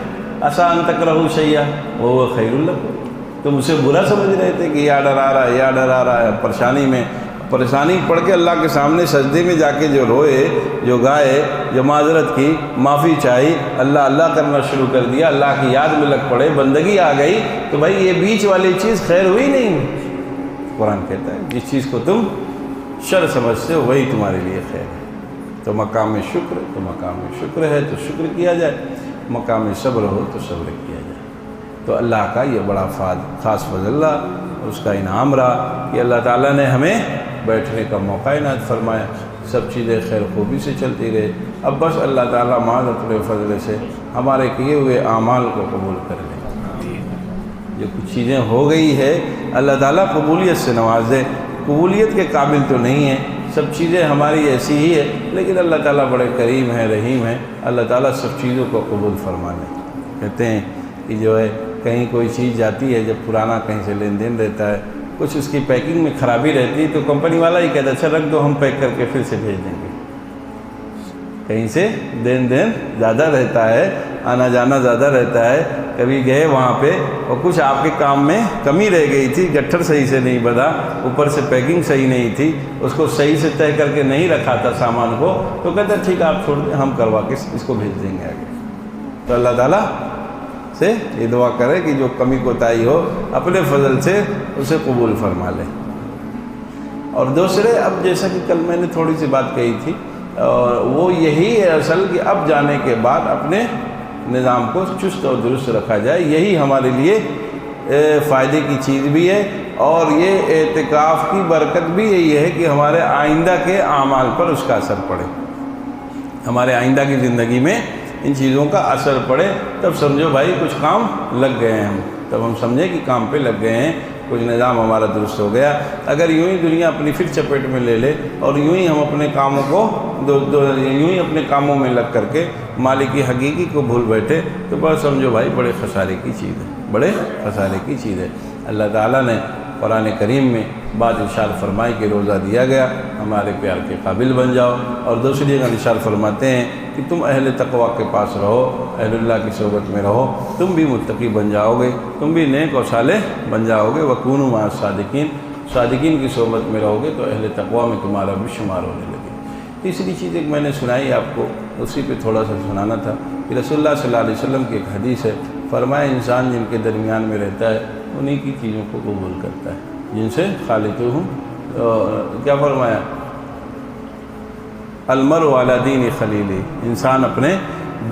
عسیٰ ان تکرہوا شیئا وہو خیر لکم، تم اسے برا سمجھ رہے تھے کہ یہ آرڈر آ رہا ہے، یہ آرڈر آ رہا ہے، پریشانی پڑھ کے اللہ کے سامنے سجدے میں جا کے جو روئے، جو گائے، جو معذرت کی، معافی چاہی، اللہ اللہ کرنا شروع کر دیا، اللہ کی یاد میں لگ پڑے، بندگی آ گئی، تو بھائی یہ بیچ والی چیز خیر ہوئی نہیں؟ قرآن کہتا ہے جس چیز کو تم شر سمجھتے ہو وہی تمہارے لیے خیر ہے۔ تو مقام شکر، تو مقام شکر ہے تو شکر کیا جائے، مقام صبر ہو تو صبر کیا جائے۔ تو اللہ کا یہ بڑا خاص فضل اللہ، اس کا انعام رہا کہ اللہ تعالیٰ نے ہمیں بیٹھنے کا موقع عنایت فرمایا، سب چیزیں خیر خوبی سے چلتی رہے۔ اب بس اللہ تعالیٰ معاذ اپنے فضل سے ہمارے کیے ہوئے اعمال کو قبول کر لے۔ جو کچھ چیزیں ہو گئی ہے اللہ تعالیٰ قبولیت سے نواز دے، قبولیت کے قابل تو نہیں ہے، سب چیزیں ہماری ایسی ہی ہے، لیکن اللہ تعالیٰ بڑے کریم ہیں، رحیم ہیں، اللہ تعالیٰ سب چیزوں کو قبول فرما لے۔ کہتے ہیں کہ جو ہے کہیں کوئی چیز جاتی ہے، جب پرانا کہیں سے لین دین رہتا ہے، کچھ اس کی پیکنگ میں خرابی رہتی ہے، تو کمپنی والا ہی کہتا ہے اچھا رکھ دو، ہم پیک کر کے پھر سے بھیج دیں گے۔ کہیں سے دین زیادہ رہتا ہے، آنا جانا زیادہ رہتا ہے، کبھی گئے وہاں پہ اور کچھ آپ کے کام میں کمی رہ گئی تھی، گٹھر صحیح سے نہیں بنا، اوپر سے پیکنگ صحیح نہیں تھی، اس کو صحیح سے طے کر کے نہیں رکھا تھا سامان کو، تو کہتا ہے ٹھیک ہے آپ چھوڑ دیں، ہم کروا کے اس کو بھیج دیں گے آگے۔ تو اللہ تعالیٰ سے یہ دعا کرے کہ جو کمی کوتاہی ہو اپنے فضل سے اسے قبول فرما لے۔ اور دوسرے، اب جیسا کہ کل میں نے تھوڑی سی بات کہی تھی، اور وہ یہی ہے اصل کہ اب جانے کے بعد اپنے نظام کو چست اور درست رکھا جائے، یہی ہمارے لیے فائدے کی چیز بھی ہے، اور یہ اعتکاف کی برکت بھی یہی ہے کہ ہمارے آئندہ کے اعمال پر اس کا اثر پڑے، ہمارے آئندہ کی زندگی میں ان چیزوں کا اثر پڑے، تب سمجھو بھائی کچھ کام لگ گئے ہیں، تب ہم سمجھیں کہ کام پہ لگ گئے ہیں، کچھ نظام ہمارا درست ہو گیا۔ اگر یوں ہی دنیا اپنی پھر چپیٹ میں لے لے اور یوں ہی ہم اپنے کاموں کو یوں ہی اپنے کاموں میں لگ کر کے مالک کی حقیقی کو بھول بیٹھے، تو بس سمجھو بھائی بڑے خسارے کی چیز ہے، بڑے خسارے کی چیز ہے۔ اللہ تعالیٰ نے قرآن کریم میں بات ارشاد فرمائی کہ روزہ دیا گیا ہمارے پیار کے قابل بن جاؤ، اور دوسری جگہ ارشاد فرماتے ہیں کہ تم اہل تقویٰ کے پاس رہو، اہل اللہ کی صحبت میں رہو، تم بھی متقی بن جاؤ گے، تم بھی نیک و صالح بن جاؤ گے، وَكُونُوا مَعَ الصَّادِقِينَ، صادقین کی صحبت میں رہو گے تو اہل تقویٰ میں تمہارا بھی شمار ہونے لگے۔ تیسری چیز ایک میں نے سنائی آپ کو، اسی پہ تھوڑا سا سنانا تھا کہ رسول اللہ صلی اللہ علیہ وسلم کی ایک حدیث ہے، فرمایا انسان جن کے درمیان میں رہتا ہے انہی کی چیزوں کو قبول کرتا ہے، جن سے خالطہم، کیا فرمایا؟ المرء علی دین خلیلہ، انسان اپنے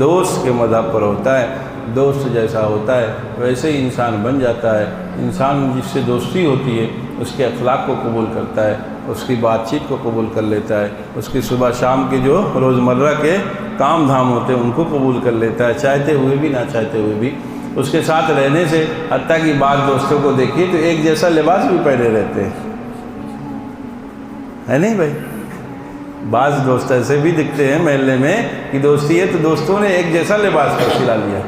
دوست کے مذہب پر ہوتا ہے، دوست جیسا ہوتا ہے ویسے ہی انسان بن جاتا ہے۔ انسان جس سے دوستی ہوتی ہے اس کے اخلاق کو قبول کرتا ہے، اس کی بات چیت کو قبول کر لیتا ہے، اس کی صبح شام کے جو روزمرہ کے کام دھام ہوتے ہیں ان کو قبول کر لیتا ہے، چاہتے ہوئے بھی نہ چاہتے ہوئے بھی۔ اس کے ساتھ رہنے سے حتیٰ کہ بعض دوستوں کو دیکھیے تو ایک جیسا لباس بھی پہنے رہتے ہیں، ہے نہیں بھائی؟ بعض دوست ایسے بھی دکھتے ہیں محلے میں کہ دوستی ہے تو دوستوں نے ایک جیسا لباس کر سلا لیا.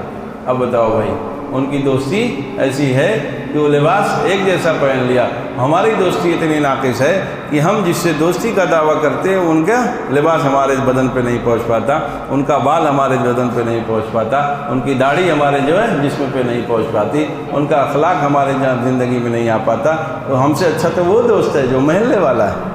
اب بتاؤ بھائی، ان کی دوستی ایسی ہے کہ وہ لباس ایک جیسا پہن لیا. ہماری دوستی اتنی ناقص ہے کہ ہم جس سے دوستی کا دعویٰ کرتے ہیں ان کا لباس ہمارے بدن پہ نہیں پہنچ پاتا، ان کا بال ہمارے بدن پہ نہیں پہنچ پاتا، ان کی داڑھی ہمارے جو ہے جسم پہ نہیں پہنچ پاتی، ان کا اخلاق ہمارے زندگی میں نہیں آ پاتا. تو ہم سے اچھا تو وہ دوست ہے جو محلے والا ہے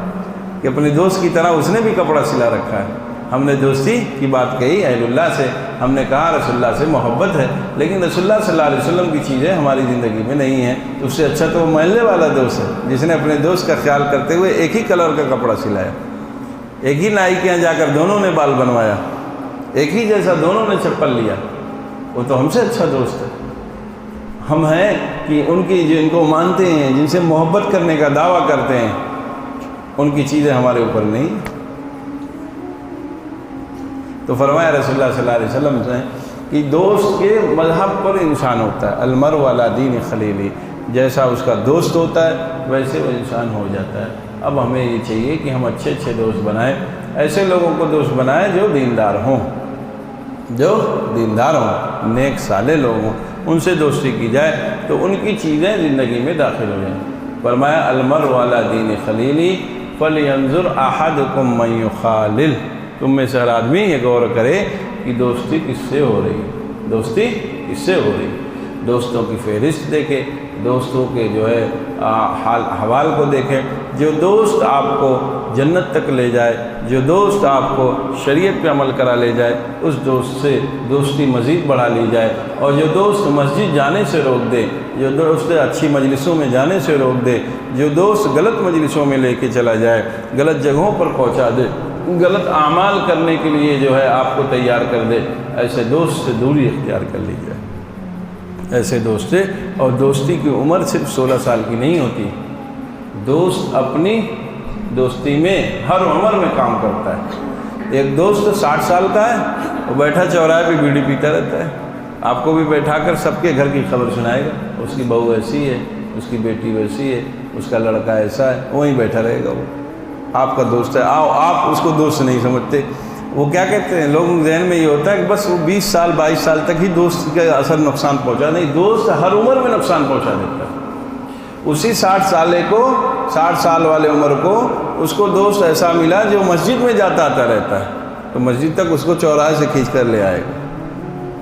کہ اپنے دوست کی طرح اس نے بھی کپڑا سلا رکھا ہے. ہم نے دوستی کی بات کہی اہل اللہ سے، ہم نے کہا رسول اللہ سے محبت ہے، لیکن رسول اللہ صلی اللہ علیہ وسلم کی چیزیں ہماری زندگی میں نہیں ہیں. تو اس سے اچھا تو وہ محلے والا دوست ہے جس نے اپنے دوست کا خیال کرتے ہوئے ایک ہی کلر کا کپڑا سلایا، ایک ہی نائی کے یہاں جا کر دونوں نے بال بنوایا، ایک ہی جیسا دونوں نے چپل لیا. وہ تو ہم سے اچھا دوست ہے. ہم ہیں کہ ان کی جن کو مانتے ہیں، جن سے محبت کرنے کا دعویٰ کرتے ہیں، ان کی چیزیں ہمارے اوپر نہیں. تو فرمایا رسول اللہ صلی اللہ علیہ وسلم سے کہ دوست کے مذہب پر انسان ہوتا ہے. المرء علی دین خلیلہ، جیسا اس کا دوست ہوتا ہے ویسے وہ انسان ہو جاتا ہے. اب ہمیں یہ چاہیے کہ ہم اچھے اچھے دوست بنائیں، ایسے لوگوں کو دوست بنائیں جو دیندار ہوں، جو دیندار ہوں، نیک صالح لوگ ہوں، ان سے دوستی کی جائے تو ان کی چیزیں زندگی میں داخل ہو جائیں. فرمایا المرء علی دین خلیلہ فلینظر احدکم من یخالل. تم میں سے ہر آدمی یہ غور کرے کہ دوستی کس سے ہو رہی ہے، دوستی کس سے ہو رہی ہے. دوستوں کی فہرست دیکھے، دوستوں کے جو ہے حال احوال کو دیکھیں. جو دوست آپ کو جنت تک لے جائے، جو دوست آپ کو شریعت پہ عمل کرا لے جائے، اس دوست سے دوستی مزید بڑھا لی جائے. اور جو دوست مسجد جانے سے روک دے، جو دوست اچھی مجلسوں میں جانے سے روک دے، جو دوست غلط مجلسوں میں لے کے چلا جائے، غلط جگہوں پر پہنچا دے، غلط اعمال کرنے کے لیے جو ہے آپ کو تیار کر دے، ایسے دوست سے دوری اختیار کر لی جائے. ایسے دوست سے، اور دوستی کی عمر صرف 16 سال کی نہیں ہوتی. دوست اپنی دوستی میں ہر عمر میں کام کرتا ہے. ایک دوست 60 سال کا ہے، وہ بیٹھا چوراہے پہ بیڑی پیتا رہتا ہے، آپ کو بھی بیٹھا کر سب کے گھر کی خبر سنائے گا. اس کی بہو ایسی ہے، اس کی بیٹی ویسی ہے، اس کا لڑکا ایسا ہے، وہیں بیٹھا رہے گا. وہ آپ کا دوست ہے. آپ اس کو دوست نہیں سمجھتے. وہ کیا کہتے ہیں، لوگوں کے ذہن میں یہ ہوتا ہے کہ بس وہ 20 سال 22 سال تک ہی دوست کا اثر نقصان پہنچا. نہیں، دوست ہر عمر میں نقصان پہنچا دیتا ہے. اسی 60 سال والے عمر کو اس کو دوست ایسا ملا جو مسجد میں جاتا آتا رہتا ہے، تو مسجد تک اس کو چوراہے سے کھینچ کر لے آئے گا.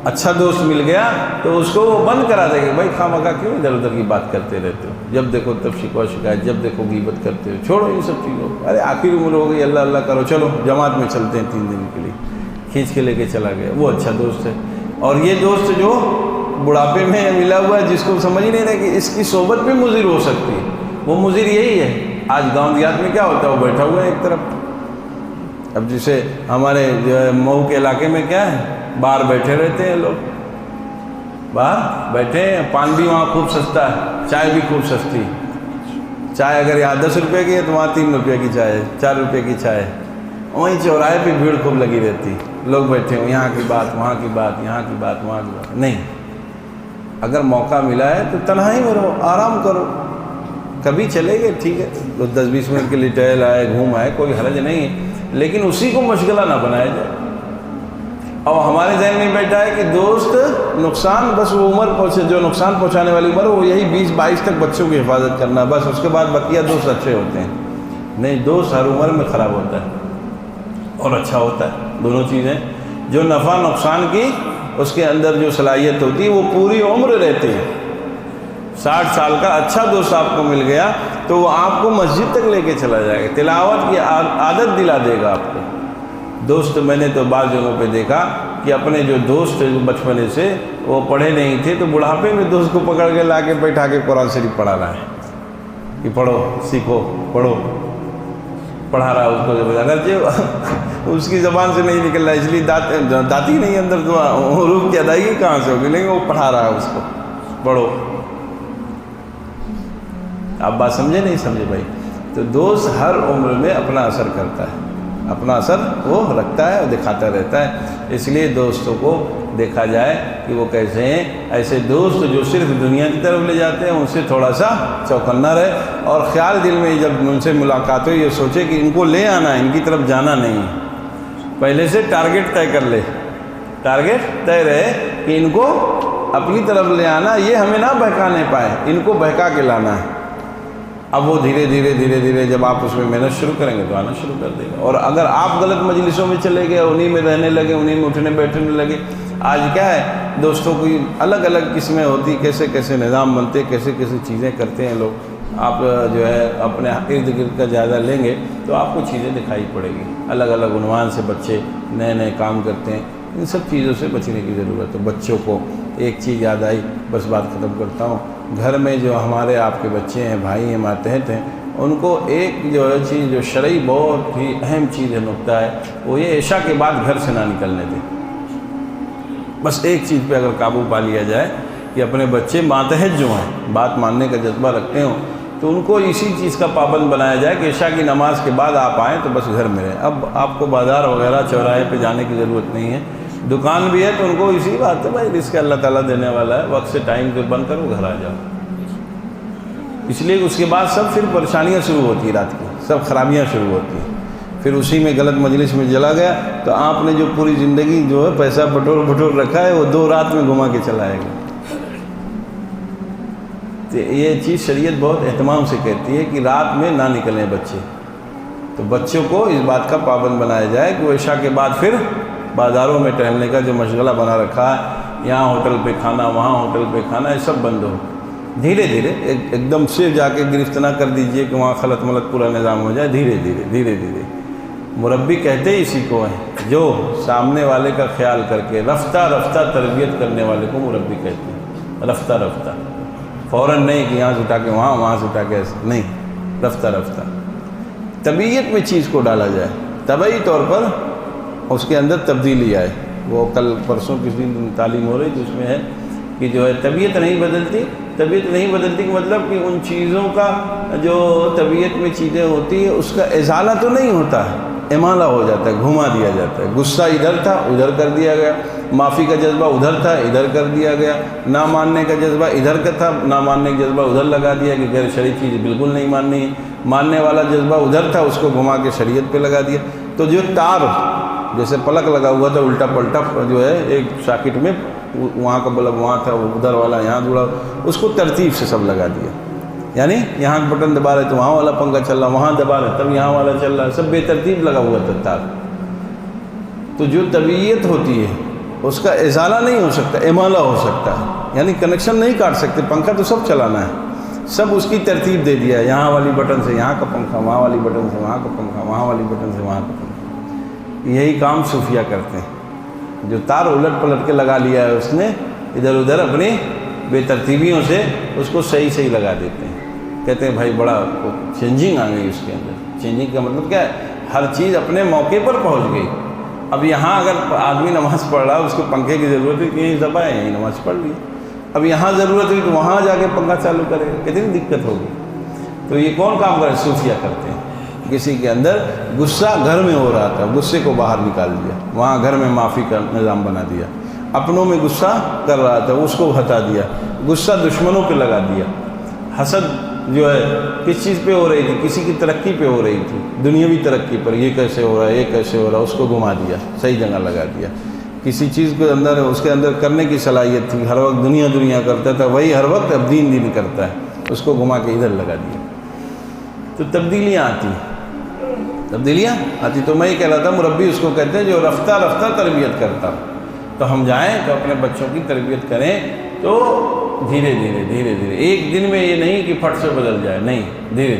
اچھا دوست مل گیا تو اس کو وہ بند کرا دے گا. بھائی خواہ کیوں ادھر ادھر کی بات کرتے رہتے ہو، جب دیکھو تب شکوہ شکایت، جب دیکھو غیبت کرتے ہو، چھوڑو ان سب چیزوں. ارے آخری عمر ہو گئی، اللہ اللہ کرو، چلو جماعت میں چلتے ہیں 3 دن کے لیے، کھینچ کے لے کے چلا گیا. وہ اچھا دوست ہے. اور یہ دوست جو بڑھاپے میں ملا ہوا ہے، جس کو سمجھ نہیں رہا کہ اس کی صحبت بھی مضر ہو سکتی ہے، وہ مضر یہی ہے. آج گاؤں دیہات میں کیا ہوتا ہے، وہ بیٹھا ہوا ہے ایک طرف. اب جسے ہمارے جو ہے مئو کے علاقے میں کیا ہے، باہر بیٹھے رہتے ہیں لوگ، باہر بیٹھے ہیں. پان بھی وہاں خوب سستا ہے، چائے بھی خوب سستی. چائے اگر یہاں 10 روپے کی ہے تو وہاں 3 روپے کی چائے ہے، 4 روپے کی چائے. وہیں چوراہے پہ بھیڑ خوب لگی رہتی، لوگ بیٹھے ہوں، یہاں کی بات وہاں کی بات، یہاں کی بات وہاں کی بات. نہیں، اگر موقع ملا ہے تو تنہائی میں رہو، آرام کرو. کبھی چلے گئے ٹھیک ہے، 10-20 منٹ کے لیے ٹہل آئے، گھوم آئے، کوئی حرج نہیں ہے، لیکن اسی کو مشغلہ نہ بنایا جائے. اور ہمارے ذہن میں بیٹھا ہے کہ دوست نقصان، بس وہ عمر پہنچے جو نقصان پہنچانے والی عمر، وہ یہی 20-22 تک بچوں کی حفاظت کرنا، بس اس کے بعد بقیہ دوست اچھے ہوتے ہیں. نہیں، دوست ہر عمر میں خراب ہوتا ہے اور اچھا ہوتا ہے. دونوں چیزیں، جو نفع نقصان کی اس کے اندر جو صلاحیت ہوتی ہے وہ پوری عمر رہتی ہے. 60 سال کا اچھا دوست آپ کو مل گیا تو وہ آپ کو مسجد تک لے کے چلا جائے گا، تلاوت کی عادت دلا دے گا آپ کو. دوست میں نے تو بعض جگہوں پہ دیکھا کہ اپنے جو دوست بچپنے سے وہ پڑھے نہیں تھے تو بڑھاپے میں دوست کو پکڑ کے لا کے بیٹھا کے قرآن شریف پڑھا رہا ہے کہ پڑھو، سیکھو، پڑھو، پڑھا رہا ہے اس کو. اگرچہ اس کی زبان سے نہیں نکل رہا، اس لیے داتی نہیں اندر، تو حروف کی ادائیگی کہاں سے ہوگی، لیکن وہ پڑھا رہا ہے اس کو، پڑھو. آپ بات سمجھے نہیں سمجھے بھائی؟ تو دوست ہر عمر میں اپنا اثر کرتا ہے، اپنا اثر وہ رکھتا ہے اور دکھاتا رہتا ہے. اس لیے دوستوں کو دیکھا جائے کہ وہ کیسے ہیں. ایسے دوست جو صرف دنیا کی طرف لے جاتے ہیں ان سے تھوڑا سا چوکنا رہے, اور خیال دل میں جب ان سے ملاقات ہو یہ سوچے کہ ان کو لے آنا ہے, ان کی طرف جانا نہیں ہے. پہلے سے ٹارگیٹ طے کر لے, ٹارگیٹ طے رہے کہ ان کو اپنی طرف لے آنا, یہ ہمیں نہ بہکانے پائے, ان کو بہکا کے لانا ہے. اب وہ دھیرے دھیرے جب آپ اس میں محنت شروع کریں گے تو آنا شروع کر دے گا. اور اگر آپ غلط مجلسوں میں چلے گئے, انہیں میں رہنے لگے, انہیں میں اٹھنے بیٹھنے لگے. آج کیا ہے دوستوں کی الگ الگ قسمیں ہوتی, کیسے کیسے نظام بنتے, کیسے کیسے چیزیں کرتے ہیں لوگ. آپ جو ہے اپنے ارد گرد کا جائزہ لیں گے تو آپ کو چیزیں دکھائی پڑے گی. الگ الگ عنوان سے بچے نئے نئے کام کرتے ہیں. ان سب چیزوں سے بچنے کی ضرورت ہے. بچوں کو ایک چیز یاد آئی, بس بات ختم کرتا ہوں. گھر میں جو ہمارے آپ کے بچے ہیں, بھائی ہیں, ماتحت ہیں, ان کو ایک جو ہے چیز جو شرعی بہت ہی اہم چیز ہے, نقطہ ہے, وہ یہ عشاء کے بعد گھر سے نہ نکلنے دیں. بس ایک چیز پہ اگر قابو پا لیا جائے کہ اپنے بچے ماتحت جو ہیں, بات ماننے کا جذبہ رکھتے ہوں, تو ان کو اسی چیز کا پابند بنایا جائے کہ عشاء کی نماز کے بعد آپ آئیں تو بس گھر میں رہیں. اب آپ کو بازار وغیرہ چوراہے پہ جانے کی ضرورت نہیں ہے. دکان بھی ہے تو ان کو اسی بات ہے بھائی رزق اللہ تعالیٰ دینے والا ہے, وقت سے ٹائم پہ بند کرو, گھر آ جاؤ. اس لیے اس کے بعد سب پھر پریشانیاں شروع ہوتی ہیں, رات کی سب خرابیاں شروع ہوتی ہیں. پھر اسی میں غلط مجلس میں چلا گیا تو آپ نے جو پوری زندگی جو ہے پیسہ بٹور رکھا ہے وہ 2 رات میں گھما کے چلائے گا. تو یہ چیز شریعت بہت اہتمام سے کہتی ہے کہ رات میں نہ نکلیں بچے. تو بچوں کو اس بات کا پابند بنایا جائے کہ وہ عشاء کے بعد پھر بازاروں میں ٹہلنے کا جو مشغلہ بنا رکھا ہے, یہاں ہوٹل پہ کھانا, وہاں ہوٹل پہ کھانا, یہ سب بند ہو. دھیرے دھیرے ایک دم سے جا کے گرفت نہ کر دیجئے کہ وہاں خلط ملط پورا نظام ہو جائے. دھیرے دھیرے مربی کہتے ہی اسی کو ہیں, جو سامنے والے کا خیال کر کے رفتہ تربیت کرنے والے کو مربی کہتے ہیں. رفتہ فوراً نہیں کہ یہاں سے اٹھا کے وہاں سے اٹھا کے ایسے نہیں, رفتہ طبیعت میں چیز کو ڈالا جائے, طبعی طور پر اس کے اندر تبدیلی آئے. وہ کل پرسوں کسی دن تعلیم ہو رہی تھی, اس میں ہے کہ جو ہے طبیعت نہیں بدلتی کہ مطلب کہ ان چیزوں کا جو طبیعت میں چیزیں ہوتی ہیں اس کا ازالہ تو نہیں ہوتا ہے, امالہ ہو جاتا ہے, گھما دیا جاتا ہے. غصہ ادھر تھا ادھر کر دیا گیا, معافی کا جذبہ ادھر تھا ادھر کر دیا گیا, نہ ماننے کا جذبہ ادھر کا تھا نہ ماننے کا جذبہ ادھر لگا دیا کہ غیر شرعی چیز بالکل نہیں ماننی ہے, ماننے والا جذبہ ادھر تھا اس کو گھما کے شریعت پہ لگا دیا. تو جو تار جیسے پلک لگا ہوا تھا الٹا پلٹا جو ہے ایک ساکٹ میں, وہاں کا بلب وہاں تھا, ادھر والا یہاں جڑا, اس کو ترتیب سے سب لگا دیا. یعنی یہاں بٹن دبا رہے تو وہاں والا پنکھا چل رہا, وہاں دبا رہے تب یہاں والا چل رہا ہے, سب بے ترتیب لگا ہوا تھا تار. تو جو طبیعت ہوتی ہے اس کا ازالہ نہیں ہو سکتا, امالہ ہو سکتا ہے. یعنی کنیکشن نہیں کاٹ سکتے, پنکھا تو سب چلانا ہے, سب اس کی ترتیب دے دیا ہے. یہاں والی بٹن سے یہاں کا پنکھا, وہاں والی بٹن سے وہاں کا پنکھا, وہاں والی بٹن سے وہاں کا پنکھا. یہی کام صوفیہ کرتے ہیں. جو تار الٹ پلٹ کے لگا لیا ہے اس نے ادھر ادھر اپنی بے ترتیبیوں سے اس کو صحیح لگا دیتے ہیں. کہتے ہیں بھائی بڑا چینجنگ آ گئی اس کے اندر. چینجنگ کا مطلب کیا ہے, ہر چیز اپنے موقع پر پہنچ گئی. اب یہاں اگر آدمی نماز پڑھ رہا ہے اس کو پنکھے کی ضرورت ہے کہ یہیں دبائے, یہیں نماز پڑھ لی. اب یہاں ضرورت ہے تو وہاں جا کے پنکھا چالو کرے گا, کتنی دقت ہوگی. تو یہ کون کام کرے, صوفیہ کرتے ہیں. کسی کے اندر غصہ گھر میں ہو رہا تھا, غصے کو باہر نکال دیا, وہاں گھر میں معافی کا نظام بنا دیا. اپنوں میں غصہ کر رہا تھا اس کو ہٹا دیا, غصہ دشمنوں پہ لگا دیا. حسد جو ہے کس چیز پہ ہو رہی تھی, کسی کی ترقی پہ ہو رہی تھی, دنیاوی ترقی پر, یہ کیسے ہو رہا ہے, یہ کیسے ہو رہا ہے, اس کو گھما دیا, صحیح جگہ لگا دیا. کسی چیز کے اندر اس کے اندر کرنے کی صلاحیت تھی, ہر وقت دنیا کرتا تھا, وہی ہر وقت اب دین کرتا ہے, اس کو گھما کے ادھر لگا دیا. تو تبدیلیاں آتی. تو میں یہ کہہ رہا تھا مربی اس کو کہتے ہیں جو رفتہ تربیت کرتا. تو ہم جائیں تو اپنے بچوں کی تربیت کریں تو دھیرے دھیرے, ایک دن میں یہ نہیں کہ پھٹ سے بدل جائے, نہیں, دھیرے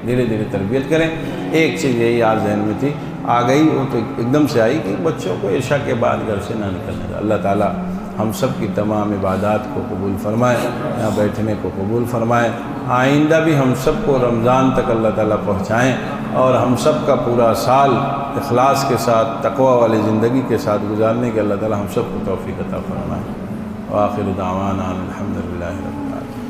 دھیرے تربیت کریں. ایک چیز یہی آج ذہن میں تھی, آ گئی وہ تو ایک دم سے آئی کہ بچوں کو عشاء کے بعد گھر سے نہ نکلنے کا. اللہ تعالیٰ ہم سب کی تمام عبادات کو قبول فرمائے, یہاں بیٹھنے کو قبول فرمائے. آئندہ بھی ہم سب کو رمضان تک اللہ تعالیٰ پہنچائیں, اور ہم سب کا پورا سال اخلاص کے ساتھ تقوی والی زندگی کے ساتھ گزارنے کے اللہ تعالیٰ ہم سب کو توفیق عطا فرمائے. وآخر دعوانا الحمدللہ رب العالمین.